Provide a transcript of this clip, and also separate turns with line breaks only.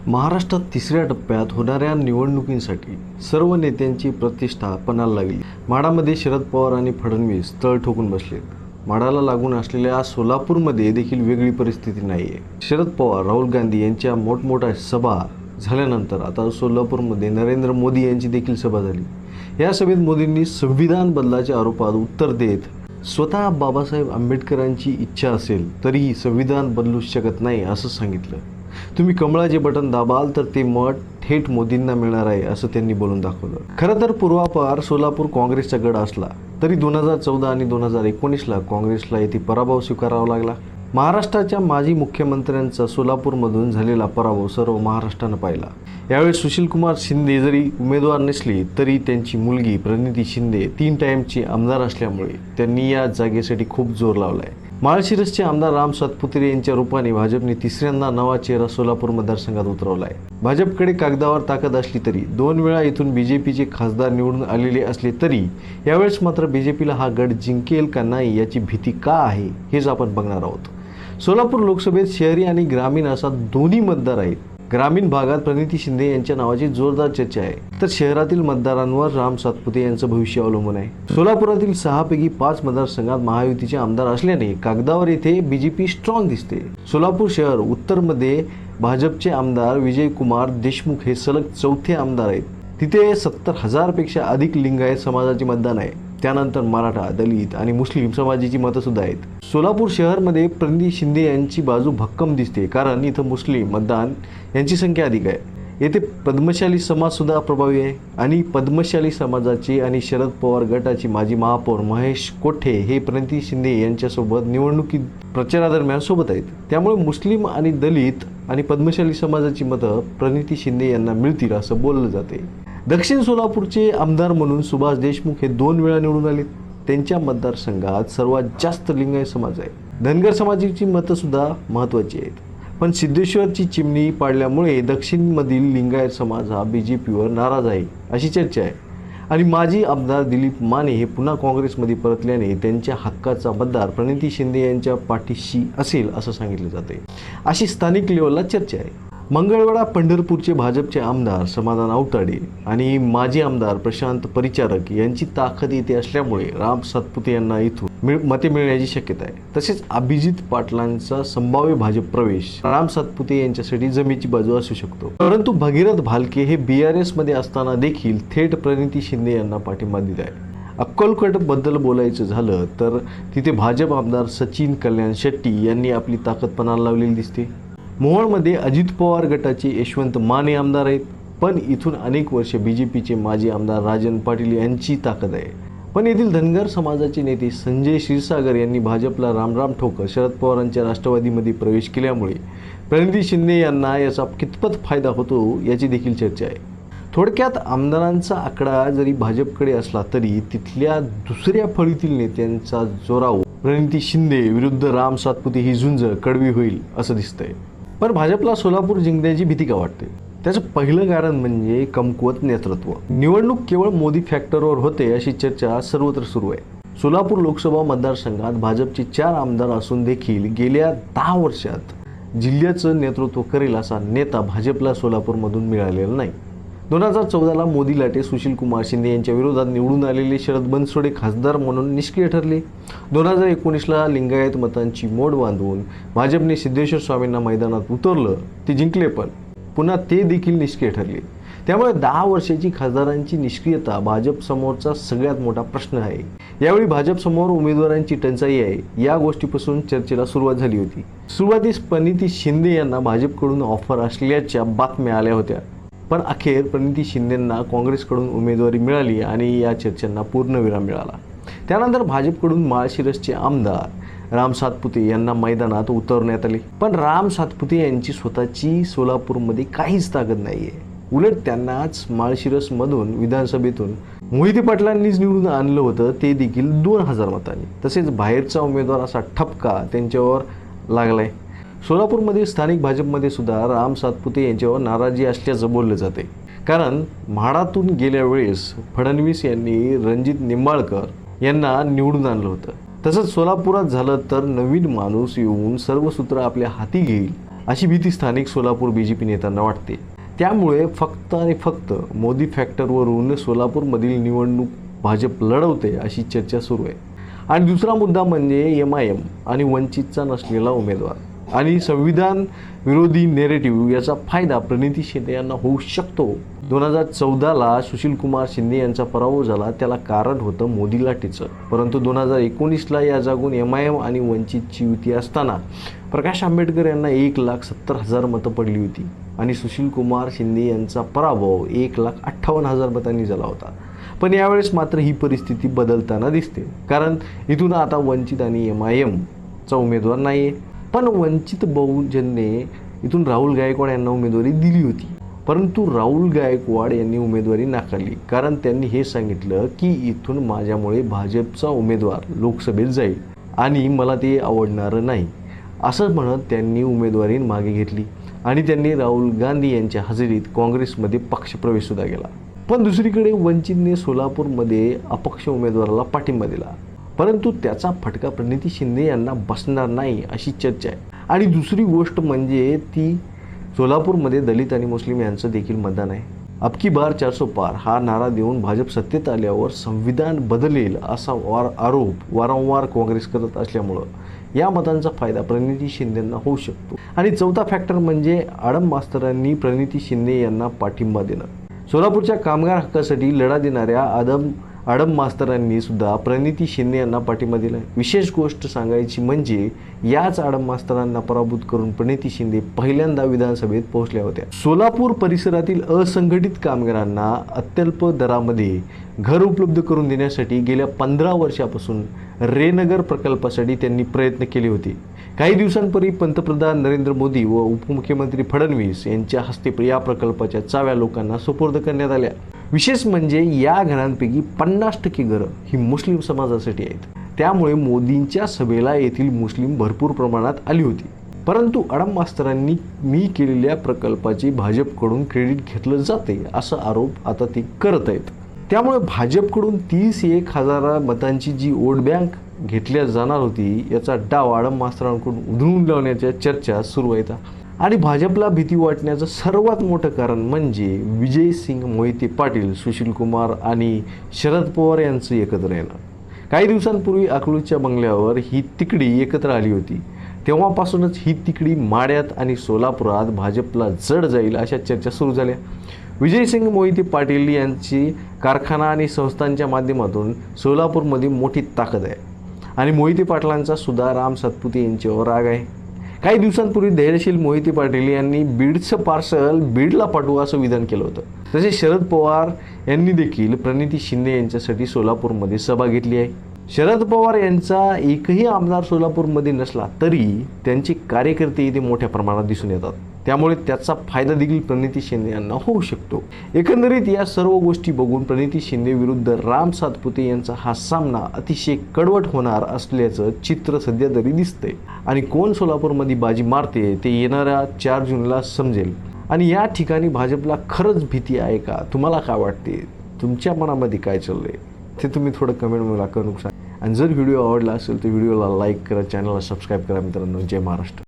महाराष्ट्रात तिसऱ्या टप्प्यात होणाऱ्या निवडणुकींसाठी सर्व नेत्यांची प्रतिष्ठा पणाला लागली. माढामध्ये शरद पवार आणि फडणवीस तळ ठोकून बसलेत. माढाला लागून असलेल्या सोलापूरमध्ये देखील वेगळी परिस्थिती नाही आहे. शरद पवार, राहुल गांधी यांच्या मोठमोठ्या सभा झाल्यानंतर आता सोलापूरमध्ये नरेंद्र मोदी यांची देखील सभा झाली. या सभेत मोदींनी संविधान बदलाच्या आरोपात उत्तर देत स्वतः बाबासाहेब आंबेडकरांची इच्छा असेल तरीही संविधान बदलू शकत नाही असं सांगितलं. तुम्ही कमळाचे बटन दाबाल तर ते मत थेट मोदींना मिळणार आहे असं त्यांनी बोलून दाखवलं. खरं तर पूर्वापार सोलापूर काँग्रेसचा गड असला तरी 2014 आणि 2019ला काँग्रेसला येथे पराभव स्वीकारावा लागला. महाराष्ट्राच्या माजी मुख्यमंत्र्यांचा सोलापूरमधून झालेला पराभव सर्व महाराष्ट्रानं पाहिला. यावेळी सुशीलकुमार शिंदे जरी उमेदवार नसले तरी त्यांची मुलगी प्रणिती शिंदे 3 टाइमची आमदार असल्यामुळे त्यांनी या जागेसाठी खूप जोर लावलाय. माळशिरसचे आमदार राम सातपुते यांच्या रूपाने भाजपने तिसऱ्यांदा नवा चेहरा सोलापूर मतदारसंघात उतरवलाय. भाजपकडे कागदावर ताकद असली तरी 2 वेळा इथून बीजेपीचे खासदार निवडून आलेले असले तरी यावेळेस मात्र बीजेपीला हा गड जिंकेल का नाही याची भीती का आहे हेच आपण बघणार आहोत. सोलापूर लोकसभेत शहरी आणि ग्रामीण असा दोन्ही मतदार आहेत. ग्रामीण भागात प्रणिती शिंदे यांच्या नावाची जोरदार चर्चा आहे, तर शहरातील मतदारांवर राम सातपुते यांचं भविष्य अवलंबून आहे. सोलापुरातील 6 पैकी 5 मतदारसंघात महायुतीचे आमदार असल्याने कागदावर येथे बीजेपी स्ट्रॉंग दिसते. सोलापूर शहर उत्तरमध्ये भाजपचे आमदार विजयकुमार देशमुख हे सलग 4थे आमदार आहेत. तिथे 70,000 पेक्षा अधिक लिंगायत समाजाचे मतदान आहे. त्यानंतर मराठा, दलित आणि मुस्लिम समाजाची मतं सुद्धा आहेत. सोलापूर शहरमध्ये प्रणिती शिंदे यांची बाजू भक्कम दिसते, कारण इथं मुस्लिम मतदान यांची संख्या अधिक आहे. येथे पद्मशाली समाज सुद्धा प्रभावी आहे आणि पद्मशाली समाजाचे आणि शरद पवार गटाचे माजी महापौर महेश कोठे हे प्रणिती शिंदे यांच्यासोबत निवडणुकीत प्रचारादरम्यान सोबत आहेत. त्यामुळे मुस्लिम आणि दलित आणि पद्मशाली समाजाची मतं प्रणिती शिंदे यांना मिळतील असं बोललं जाते. दक्षिण सोलापूरचे आमदार म्हणून सुभाष देशमुख हे 2 वेळा निवडून आले. त्यांच्या मतदारसंघात सर्वात जास्त लिंगायत समाज आहे. धनगर समाजाची मतं सुद्धा महत्त्वाची आहेत. पण सिद्धेश्वरची चिमणी पाडल्यामुळे दक्षिणमधील लिंगायत समाज हा बीजेपीवर नाराज आहे अशी चर्चा आहे. आणि माजी आमदार दिलीप माने हे पुन्हा काँग्रेसमध्ये परतल्याने त्यांच्या हक्काचा मतदार प्रणिती शिंदे यांच्या पाठीशी असेल असं सांगितलं जाते. अशी स्थानिक लेवलला चर्चा आहे. मंगळवेढा पंढरपूरचे भाजपचे आमदार समाधान आवताडे आणि माजी आमदार प्रशांत परिचारक यांची ताकद येते असल्यामुळे राम सातपुते यांना इथून मते मिळण्याची शक्यता आहे. तसेच अभिजित पाटलांचा संभाव्य भाजप प्रवेश राम सातपुते यांच्यासाठी जमेची बाजू असू शकतो. परंतु भगीरथ भालके हे BRS मध्ये असताना देखील थेट प्रणिती शिंदे यांना पाठिंबा दिला आहे. अक्कलकोट बद्दल बोलायचं झालं तर तिथे भाजप आमदार सचिन कल्याण शेट्टी यांनी आपली ताकद पणाला लावलेली दिसते. मोहोळमध्ये अजित पवार गटाचे यशवंत माने आमदार आहेत, पण इथून अनेक वर्ष बीजेपीचे माजी आमदार राजन पाटील यांची ताकद आहे. पण येथील धनगर समाजाचे नेते संजय क्षीरसागर यांनी भाजपला रामराम ठोकत शरद पवारांच्या राष्ट्रवादीमध्ये प्रवेश केल्यामुळे प्रणिती शिंदे यांना याचा कितपत फायदा होतो याची देखील चर्चा आहे. थोडक्यात आमदारांचा आकडा जरी भाजपकडे असला तरी तिथल्या दुसऱ्या फळीतील नेत्यांचा जोरावर प्रणिती शिंदे विरुद्ध राम सातपुते ही झुंज कडवी होईल असं दिसतंय. पण भाजपला सोलापूर जिंकण्याची भीती का वाटते? त्याचं पहिलं कारण म्हणजे कमकुवत नेतृत्व. निवडणूक केवळ मोदी फॅक्टरवर होते अशी चर्चा सर्वत्र सुरू आहे. सोलापूर लोकसभा मतदारसंघात भाजपचे 4 आमदार असून देखील गेल्या 10 वर्षात जिल्ह्याचं नेतृत्व करेल असा नेता भाजपला सोलापूरमधून मिळालेला नाही. 2014ला मोदी लाटे सुशीलकुमार शिंदे यांच्या विरोधात निवडून आलेले शरद बनसोडे खासदार म्हणून निष्क्रिय ठरले. 2019ला लिंगायत मतांची मोड बांधून भाजपने सिद्धेश्वर स्वामींना मैदानात उतरलं. ते जिंकले, पण पुन्हा ते देखील निष्क्रिय ठरले. त्यामुळे 10 वर्षाची खासदारांची निष्क्रियता भाजपसमोरचा सगळ्यात मोठा प्रश्न आहे. यावेळी भाजपसमोर उमेदवारांची टंचाई आहे या गोष्टीपासून चर्चेला सुरुवात झाली होती. सुरुवातीस प्रणिती शिंदे यांना भाजपकडून ऑफर असल्याच्या बातम्या आल्या होत्या, पण अखेर प्रणिती शिंदेंना काँग्रेसकडून उमेदवारी मिळाली आणि या चर्चांना पूर्णविराम मिळाला. त्यानंतर भाजपकडून माळशिरसचे आमदार राम सातपुते यांना मैदानात उतरवण्यात आले. पण राम सातपुते यांची स्वतःची सोलापूरमध्ये काहीच ताकद नाही आहे. उलट त्यांनाच माळशिरसमधून विधानसभेतून मोहिते पाटलांनीच निवडून आणलं होतं, ते देखील 2000 मतांनी. तसेच बाहेरचा उमेदवार असा ठपका त्यांच्यावर लागलाय. सोलापूरमधील स्थानिक भाजपमध्ये सुद्धा राम सातपुते यांच्यावर नाराजी असल्याचं बोललं जाते, कारण म्हाडातून गेल्या वेळेस फडणवीस यांनी रणजित निंबाळकर यांना निवडून आणलं होतं. तसंच सोलापुरात झालं तर नवीन माणूस येऊन सर्व सूत्र आपल्या हाती घेईल अशी भीती स्थानिक सोलापूर BJP नेत्यांना वाटते. त्यामुळे फक्त आणि फक्त मोदी फॅक्टरवरून सोलापूरमधील निवडणूक भाजप लढवते अशी चर्चा सुरू आहे. आणि दुसरा मुद्दा म्हणजे MIM आणि वंचितचा नसलेला उमेदवार आणि संविधान विरोधी नेरेटिव्ह याचा फायदा प्रणिती शिंदे यांना होऊ शकतो. 2014ला सुशीलकुमार शिंदे यांचा पराभव झाला, त्याला कारण होतं मोदी लाटेचं. परंतु 2019ला या जागून MIM आणि वंचितची युती असताना प्रकाश आंबेडकर यांना 1,70,000 मतं पडली होती आणि सुशीलकुमार शिंदे यांचा पराभव 1,58,000 मतांनी झाला होता. पण यावेळेस मात्र ही परिस्थिती बदलताना दिसते, कारण इथून आता वंचित आणि MIMचा उमेदवार नाही आहे. पण वंचित बहुजनने इथून राहुल गायकवाड यांना उमेदवारी दिली होती, परंतु राहुल गायकवाड यांनी उमेदवारी नाकारली, कारण त्यांनी हे सांगितलं की इथून माझ्यामुळे भाजपचा उमेदवार लोकसभेत जाईल आणि मला ते आवडणारं नाही, असं म्हणत त्यांनी उमेदवारी मागे घेतली आणि त्यांनी राहुल गांधी यांच्या हजेरीत काँग्रेसमध्ये पक्षप्रवेशसुद्धा केला. पण दुसरीकडे वंचितने सोलापूरमध्ये अपक्ष उमेदवाराला पाठिंबा दिला, परंतु त्याचा फटका प्रणिती शिंदे यांना बसणार नाही अशी चर्चा आहे. आणि दुसरी गोष्ट म्हणजे ती सोलापूरमध्ये दलित आणि मुस्लिम यांचं देखील मतदान आहे. अबकी बार 400 पार हा नारा देऊन भाजप सत्तेत आल्यावर संविधान बदलेल असा आरोप वारंवार काँग्रेस करत असल्यामुळं या मतांचा फायदा प्रणिती शिंदेंना होऊ शकतो. आणि चौथा फॅक्टर म्हणजे आडम मास्तरांनी प्रणिती शिंदे यांना पाठिंबा देणं. सोलापूरच्या कामगार हक्कासाठी लढा देणाऱ्या आडम मास्तरांनी सुद्धा प्रणिती शिंदे यांना पाठिंबा दिला. विशेष गोष्ट सांगायची म्हणजे याच आडम मास्तरांना पराभूत करून प्रणिती शिंदे पहिल्यांदा विधानसभेत पोहोचल्या होत्या. सोलापूर परिसरातील असंघटित कामगारांना अत्यल्प दरामध्ये घर उपलब्ध करून देण्यासाठी गेल्या 15 वर्षापासून रेनगर प्रकल्पासाठी त्यांनी प्रयत्न केले होते. काही दिवसांपूर्वी पंतप्रधान नरेंद्र मोदी व उपमुख्यमंत्री फडणवीस यांच्या हस्ते या प्रकल्पाच्या चाव्या लोकांना सुपूर्द करण्यात आल्या. विशेष म्हणजे या घरांपैकी 50% घरं ही मुस्लिम समाजासाठी आहेत. त्यामुळे मोदींच्या सभेला येथील मुस्लिम भरपूर प्रमाणात आली होती. परंतु आडम मास्तरांनी मी केलेल्या प्रकल्पाचे भाजपकडून क्रेडिट घेतलं जाते असा आरोप आता ते करत आहेत. त्यामुळे भाजपकडून 30,000 मतांची जी वोट बँक घेतल्या जाणार होती याचा डाव आडम मास्तरांकडून उधळून लावण्याच्या चर्चा सुरू आहेत. आणि भाजपला भीती वाटण्याचं सर्वात मोठं कारण म्हणजे विजयसिंग मोहिते पाटील, सुशीलकुमार आणि शरद पवार यांचं एकत्र येणं. काही दिवसांपूर्वी अकलूजच्या बंगल्यावर ही तिकडी एकत्र आली होती. तेव्हापासूनच ही तिकडी माड्यात आणि सोलापुरात भाजपला जड जाईल अशा चर्चा सुरू झाल्या. विजयसिंग मोहिते पाटील यांची कारखाना आणि संस्थांच्या माध्यमातून सोलापूरमध्ये मोठी ताकद आहे आणि मोहिते पाटलांचा सुद्धा राम सातपुते यांच्यावर राग आहे. काही दिवसांपूर्वी धैर्यशील मोहिते पाटील यांनी बीडचं पार्सल बीडला पाठवू असं विधान केलं होतं. तसेच शरद पवार यांनी देखील प्रणिती शिंदे यांच्यासाठी सोलापूरमध्ये सभा घेतली आहे. शरद पवार यांचा एकही आमदार सोलापूरमध्ये नसला तरी त्यांचे कार्यकर्ते इथे मोठ्या प्रमाणात दिसून येतात. त्यामुळे त्याचा फायदा देखील प्रणिती शिंदे यांना होऊ शकतो. एकंदरीत या सर्व गोष्टी बघून प्रणिती शिंदे विरुद्ध राम सातपुते यांचा हा सामना अतिशय कडवट होणार असल्याचं चित्र सध्या तरी दिसतंय. आणि कोण सोलापूरमध्ये बाजी मारते ते येणाऱ्या 4 जूनला समजेल. आणि या ठिकाणी भाजपला खरंच भीती आहे का? तुम्हाला काय वाटते? तुमच्या मनामध्ये काय चाललंय ते तुम्ही थोडं कमेंट मला करून सांगा. आणि जर व्हिडिओ आवडला असेल तर व्हिडिओला लाईक करा, चॅनलला सबस्क्राईब करा. मित्रांनो, जय महाराष्ट्र.